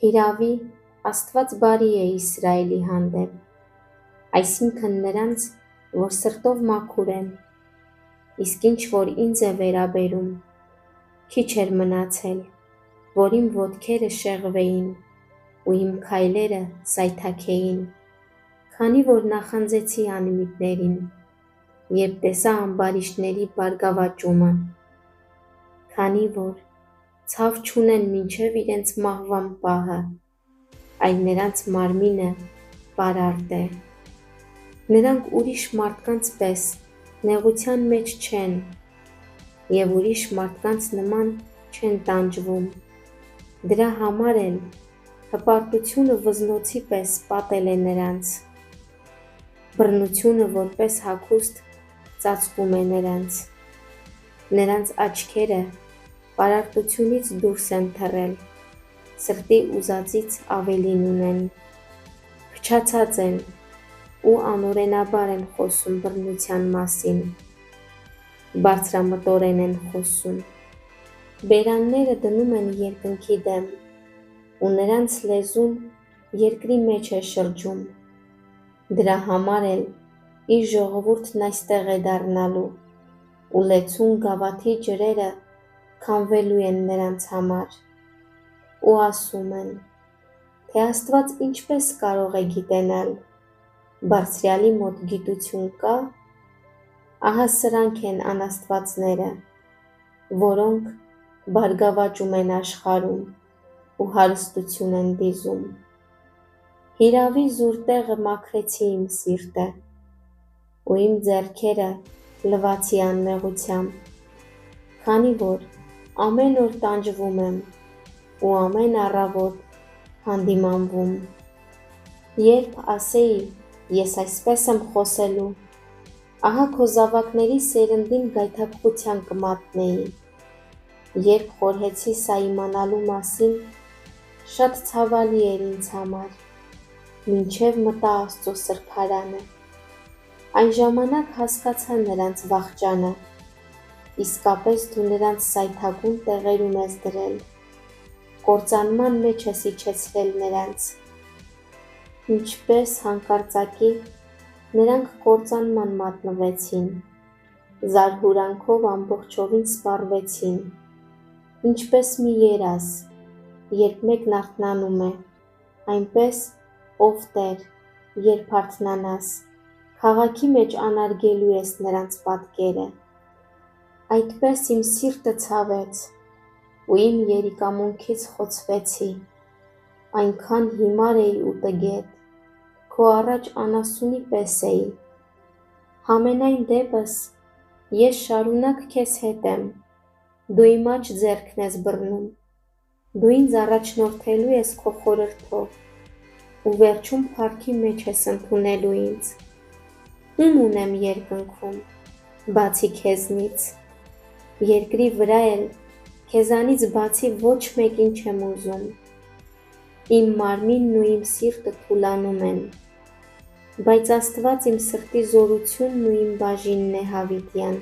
Հիրավի, Աստված բարի է Իսրայելի հանդեպ, այսինքն նրանց, որ սրտով մաքուր են, իսկ ինչ որ ինձ է վերաբերում, քիչ էր մնացել, որ իմ ոտքերը շեղվեին ու իմ քայլերը սայթաքեին, քանի որ նախանձեցի անմիտներին, երբ տեսա ամբարիշտների բարգավաճումը, քանի որ ցավ չունեն մինչև իրենց մահվան պահը, այլ նրանց մարմինը պարարտ է։ Նրանք ուրիշ մարդկանց պես նեղության մեջ չեն և ուրիշ մարդկանց նման չեն տանջվում, դրա համար էլ հպարտությունը վզնոցի պես պատել է նրանց, բռնությունը որպես հագուստ ծածկում է նրանց աչքերը պարարտությունից դուրս են թռել, սրտի ուզածից ավելին ունեն, փչացած են ու անօրենաբար են խոսում բռնության մասին, բարձրամտորեն են խոսում, բերանները դնում են երկնքի դեմ, ու նրանց լեզուն երկրի մեջ է շրջում, դրա համար էլ իր ժողովուրդն այստեղ է դառնալու, ու լեցուն գավաթի ջրերը քամվելու են նրանց համար, ու ասում են, թե Աստված ինչպես կարող է գիտենալ, Բարձրյալի մոտ գիտություն կա, ահա սրանք են անաստվածները, որոնք բարգավաճում են աշխարհում ու հարստություն են դիզում։ Հիրավի զուր տեղը մաքրեցի իմ սիրտը, ու իմ ձեռքերը լվացի անմեղությամբ, քանի որ ամեն օր տանջվում եմ ու ամեն առավոտ հանդիմանվում։ Երբ ասեի, ես այսպես եմ խոսելու, ահա քո զավակների սերնդին գայթակղության կմատնեի, երբ խորհեցի սա իմանալու մասին, շատ ցավալի էր ինձ համար, մինչև մտա Աստծո սրբարանը, այն ժամանակ հասկացա նրանց վախճանը, իսկապես դու նրանց սայթաքուն տեղերում ես դրել, կործանման մեջ ես իջեցրել նրանց, ինչպես հանկարծակի նրանք կործանման մատնվեցին, զարհուրանքով ամբողջովին սպառվեցին, ինչպես մի երազ, երբ մեկն արթնանում է, այնպես, ով Տեր, երբ արթնանաս, քաղաքի մեջ անարգելու ես նրանց պատկերը, այդպես իմ սիրտը ցավեց ու իմ երիկամունքից խոցվեցի, այնքան հիմար էի ու տգետ, քո առաջ անասունի պես էի, համենայն դեպս ես շարունակ քեզ հետ եմ, դու իմ աջ ձեռքն ես բռնում, դու ինձ առաջնորդելու ես քո խորհրդով ու վերջում փառքի մեջ ես ընդունելու ինձ, ում ունեմ երկնքում, բացի քեզնից, երկրի վրա էլ քեզանից բացի ոչ մեկին չեմ ուզում, իմ մարմինն ու իմ սիրտը թուլանում են, բայց Աստված իմ սրտի զորությունն ու իմ բաժինն է հավիտյան,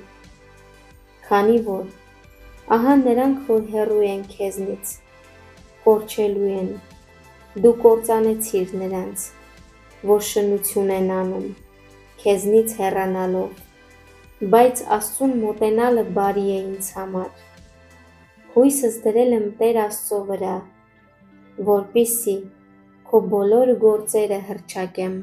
քանի որ ահա նրանք, որ հեռու են քեզնից, կորչելու են, դու կործանեցիր նրանց, որ շնություն են անում, քեզնից հեռանալով, բայց Աստծուն մոտենալը բարի է ինձ համար, հույսս դրել եմ Տեր Աստծո վրա, որպեսզի քո բոլոր գործերը հռչակեմ։